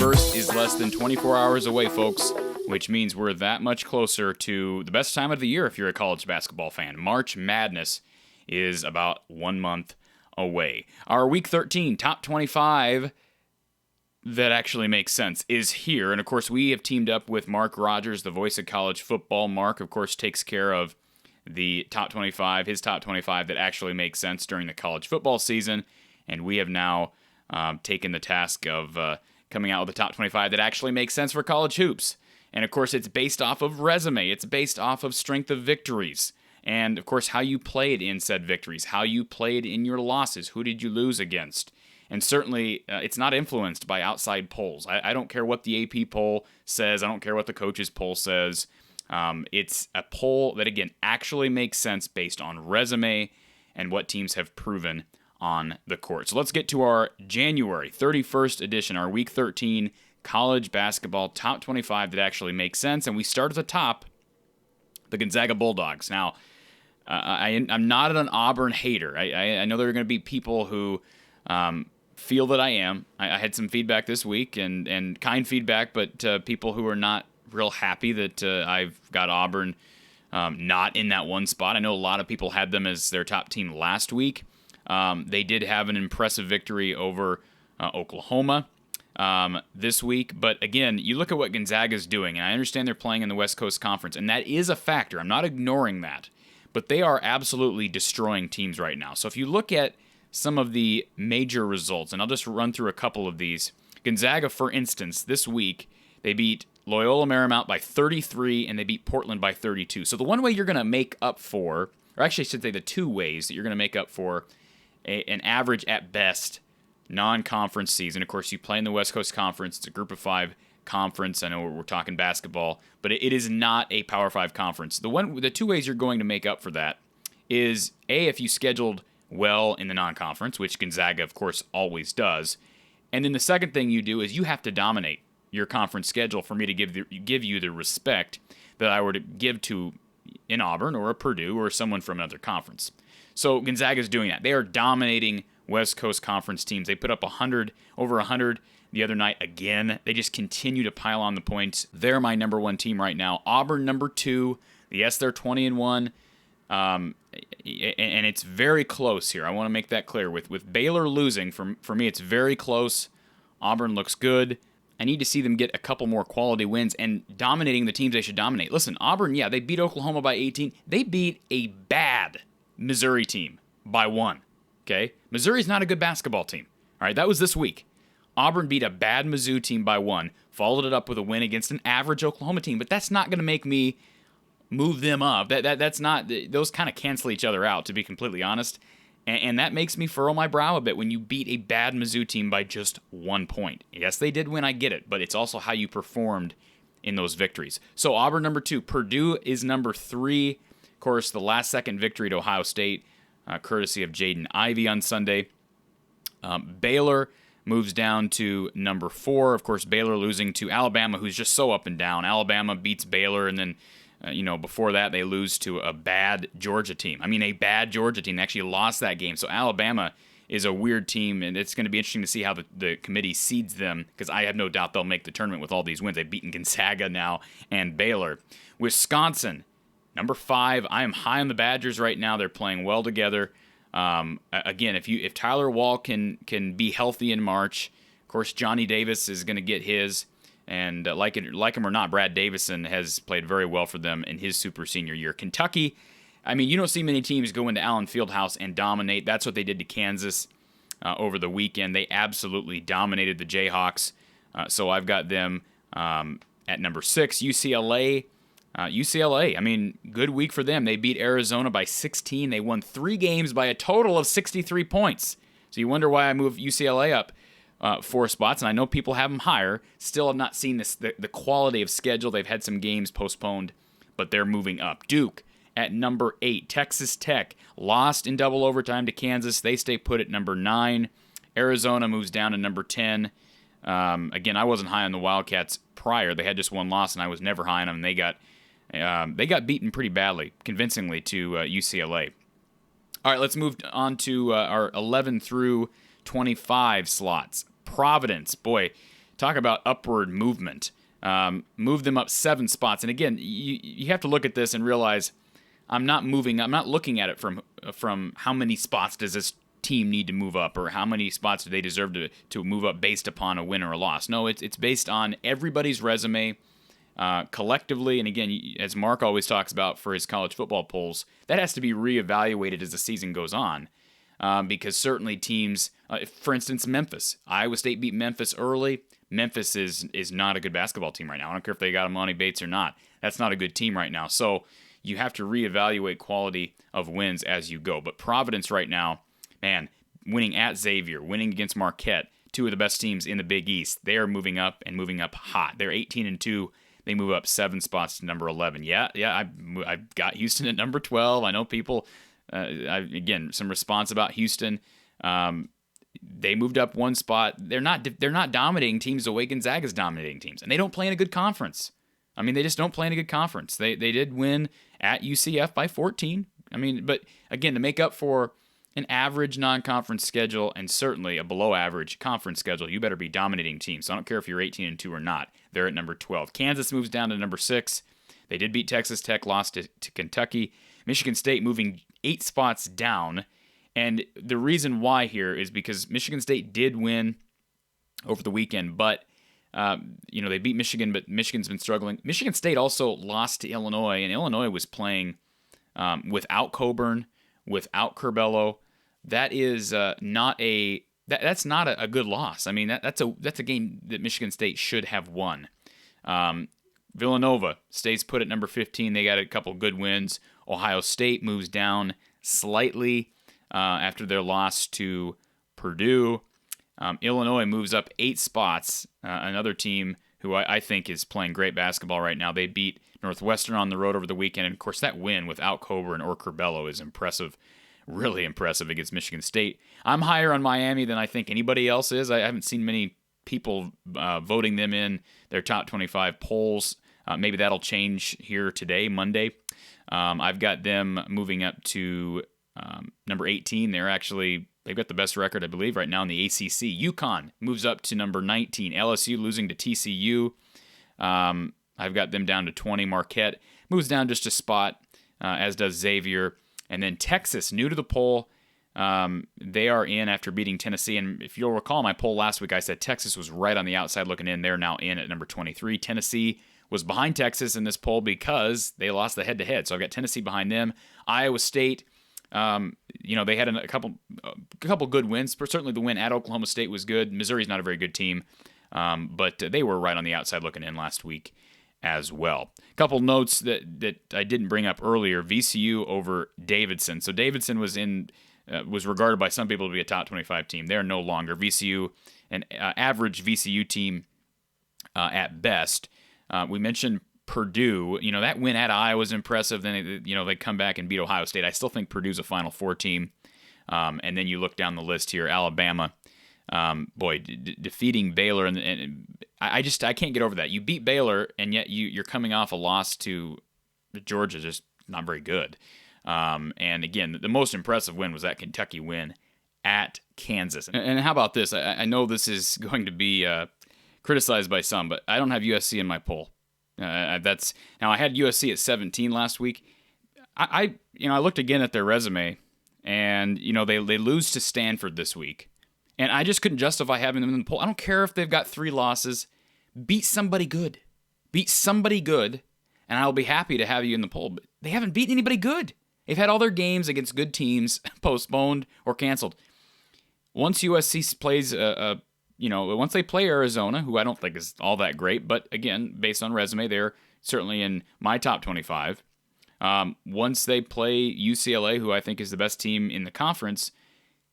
31st is less than 24 hours away, folks, which means we're that much closer to the best time of the year if you're a college basketball fan. March Madness is about 1 month away. Our Week 13 top 25 that actually makes sense is here. And, of course, we have teamed up with Mark Rogers, the voice of college football. Mark, of course, takes care of the top 25, his top 25 that actually makes sense during the college football season. And we have now taken the task of coming out with the top 25 that actually makes sense for college hoops. And, of course, it's based off of resume. It's based off of strength of victories. And, of course, how you played in said victories, how you played in your losses, who did you lose against. And certainly, it's not influenced by outside polls. I don't care what the AP poll says. I don't care what the coaches poll says. It's a poll that, again, actually makes sense based on resume and what teams have proven on the court. So let's get to our January 31st edition, our Week 13 college basketball top 25 that actually makes sense. And we start at the top, the Gonzaga Bulldogs. Now, I'm not an Auburn hater. I know there are going to be people who feel that I am. I had some feedback this week, and kind feedback, but people who are not real happy that I've got Auburn not in that one spot. I know a lot of people had them as their top team last week. They did have an impressive victory over Oklahoma this week. But again, you look at what Gonzaga's doing, and I understand they're playing in the West Coast Conference, and that is a factor. I'm not ignoring that. But they are absolutely destroying teams right now. So if you look at some of the major results, and I'll just run through a couple of these. Gonzaga, for instance, this week, they beat Loyola Marymount by 33, and they beat Portland by 32. So the one way you're going to make up for, or actually I should say the two ways that you're going to make up for an average at best non-conference season. Of course, you play in the West Coast Conference. It's a group of 5 conference. I know we're talking basketball, but it is not a Power 5 conference. The two ways you're going to make up for that is, A, if you scheduled well in the non-conference, which Gonzaga, of course, always does. And then the second thing you do is you have to dominate your conference schedule for me to give you the respect that I were to give to an Auburn or a Purdue or someone from another conference. So Gonzaga is doing that. They are dominating West Coast Conference teams. They put up over 100 the other night again. They just continue to pile on the points. They're my number 1 team right now. Auburn number 2. Yes, they're 20-1. And it's very close here. I want to make that clear. With Baylor losing, for me, it's very close. Auburn looks good. I need to see them get a couple more quality wins and dominating the teams they should dominate. Listen, Auburn, yeah, they beat Oklahoma by 18. They beat a bad Missouri team by 1. Okay? Missouri's not a good basketball team. All right, that was this week. Auburn beat a bad Mizzou team by 1, followed it up with a win against an average Oklahoma team, but that's not going to make me move them up. That's not, those kind of cancel each other out, to be completely honest. And that makes me furrow my brow a bit when you beat a bad Mizzou team by just 1 point. Yes, they did win, I get it, but it's also how you performed in those victories. So Auburn number 2, Purdue is number 3. Of course, the last second victory to Ohio State, courtesy of Jaden Ivey on Sunday. Baylor moves down to number 4. Of course, Baylor losing to Alabama, who's just so up and down. Alabama beats Baylor, and then before that, they lose to a bad Georgia team. I mean, a bad Georgia team. They actually lost that game. So Alabama is a weird team, and it's going to be interesting to see how the committee seeds them, because I have no doubt they'll make the tournament with all these wins. They've beaten Gonzaga now and Baylor. Wisconsin, number 5. I am high on the Badgers right now. They're playing well together. Again, if Tyler Wall can be healthy in March, of course, Johnny Davis is going to get his. And like him or not, Brad Davidson has played very well for them in his super senior year. Kentucky, I mean, you don't see many teams go into Allen Fieldhouse and dominate. That's what they did to Kansas over the weekend. They absolutely dominated the Jayhawks. So I've got them at number 6. UCLA, I mean, good week for them. They beat Arizona by 16. They won 3 games by a total of 63 points. So you wonder why I moved UCLA up 4 spots, and I know people have them higher. Still have not seen the quality of schedule. They've had some games postponed, but they're moving up. Duke at number 8. Texas Tech lost in double overtime to Kansas. They stay put at number 9. Arizona moves down to number 10. Again, I wasn't high on the Wildcats prior. They had just 1 loss, and I was never high on them. They got beaten pretty badly, convincingly, to UCLA. All right, let's move on to our 11 through 25 slots. Providence, boy, talk about upward movement. Move them up 7 spots. And again, you have to look at this and realize I'm not looking at it from how many spots does this team need to move up, or how many spots do they deserve to move up based upon a win or a loss. No, it's based on everybody's resume collectively. And again, as Mark always talks about for his college football polls, that has to be reevaluated as the season goes on. Because certainly teams, for instance, Memphis. Iowa State beat Memphis early. Memphis is not a good basketball team right now. I don't care if they got Emoni Bates or not. That's not a good team right now. So you have to reevaluate quality of wins as you go. But Providence right now, man, winning at Xavier, winning against Marquette, 2 of the best teams in the Big East. They are moving up and moving up hot. They're 18-2. They move up 7 spots to number 11. Yeah, I've got Houston at number 12. I know people, again, some response about Houston. They moved up 1 spot. They're not dominating teams the way Gonzaga's dominating teams, and they don't play in a good conference. I mean, they just don't play in a good conference. They did win at UCF by 14. I mean, but again, to make up for an average non-conference schedule and certainly a below-average conference schedule, you better be dominating teams. So I don't care if you're 18-2 or not. They're at number 12. Kansas moves down to number 6. They did beat Texas Tech, lost to Kentucky. Michigan State moving 8 spots down. And the reason why here is because Michigan State did win over the weekend, but they beat Michigan, but Michigan's been struggling. Michigan State also lost to Illinois, and Illinois was playing without Coburn, without Curbelo. That is that's not a good loss. I mean, that's a game that Michigan State should have won. Villanova stays put at number 15. They got a couple good wins. Ohio State moves down slightly after their loss to Purdue. Illinois moves up 8 spots. Another team who I think is playing great basketball right now. They beat Northwestern on the road over the weekend. And, of course, that win without Coburn or Curbelo is impressive, really impressive against Michigan State. I'm higher on Miami than I think anybody else is. I haven't seen many people voting them in their top 25 polls. Maybe that'll change here today, Monday. I've got them moving up to number 18. They've got the best record, I believe, right now in the ACC. UConn moves up to number 19. LSU losing to TCU. I've got them down to 20. Marquette moves down just a spot, as does Xavier. And then Texas, new to the poll. They are in after beating Tennessee. And if you'll recall my poll last week, I said Texas was right on the outside looking in. They're now in at number 23. Tennessee was behind Texas in this poll because they lost the head-to-head. So I've got Tennessee behind them. Iowa State, they had a couple good wins. Certainly the win at Oklahoma State was good. Missouri's not a very good team, but they were right on the outside looking in last week as well. A couple notes that I didn't bring up earlier. VCU over Davidson. So Davidson was regarded by some people to be a top 25 team. They're no longer. VCU, an average VCU team at best. We mentioned Purdue. That win at Iowa was impressive. Then they come back and beat Ohio State. I still think Purdue's a Final Four team. And then you look down the list here, Alabama. Defeating Baylor, and I can't get over that. You beat Baylor, and yet you're coming off a loss to Georgia, just not very good. And again, the most impressive win was that Kentucky win at Kansas. And how about this? I know this is going to be criticized by some, but I don't have USC in my poll. Now I had USC at 17 last week. I looked again at their resume, and they lose to Stanford this week. And I just couldn't justify having them in the poll. I don't care if they've got 3 losses. Beat somebody good. And I'll be happy to have you in the poll. But they haven't beaten anybody good. They've had all their games against good teams postponed or canceled. Once USC plays, once they play Arizona, who I don't think is all that great, but again, based on resume, they're certainly in my top 25. Once they play UCLA, who I think is the best team in the conference,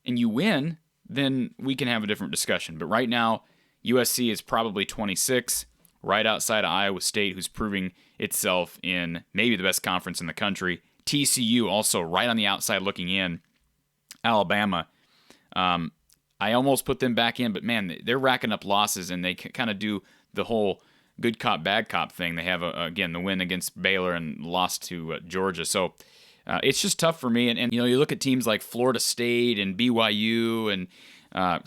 and you win, then we can have a different discussion. But right now, USC is probably 26, right outside of Iowa State, who's proving itself in maybe the best conference in the country. TCU also right on the outside looking in. Alabama, I almost put them back in, but man, they're racking up losses, and they kind of do the whole good cop, bad cop thing. They have, again, the win against Baylor and lost to Georgia. So it's just tough for me. And you look at teams like Florida State and BYU and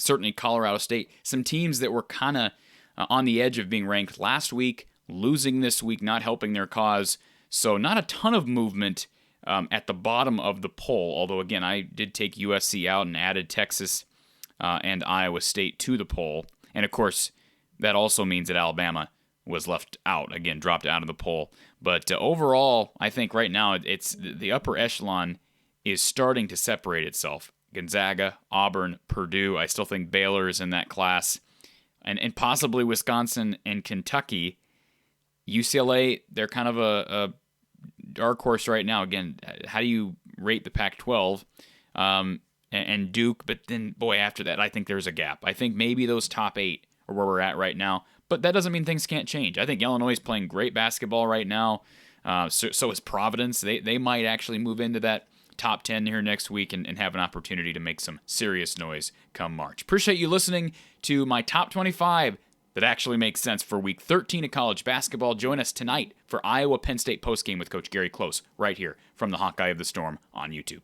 certainly Colorado State, some teams that were kind of on the edge of being ranked last week, losing this week, not helping their cause. So not a ton of movement at the bottom of the poll, although, again, I did take USC out and added Texas and Iowa State to the poll. And, of course, that also means that Alabama was left out, again, dropped out of the poll. But overall, I think right now it's the upper echelon is starting to separate itself. Gonzaga, Auburn, Purdue, I still think Baylor is in that class, and possibly Wisconsin and Kentucky. UCLA, they're kind of a dark horse right now. Again, how do you rate the Pac-12 and Duke? But then, boy, after that, I think there's a gap. I think maybe those top 8 are where we're at right now. But that doesn't mean things can't change. I think Illinois is playing great basketball right now. So is Providence. They might actually move into that top 10 here next week and have an opportunity to make some serious noise come March. Appreciate you listening to my top 25 that actually makes sense for week 13 of college basketball. Join us tonight for Iowa Penn State postgame with Coach Gary Close right here from the Hawkeye of the Storm on YouTube.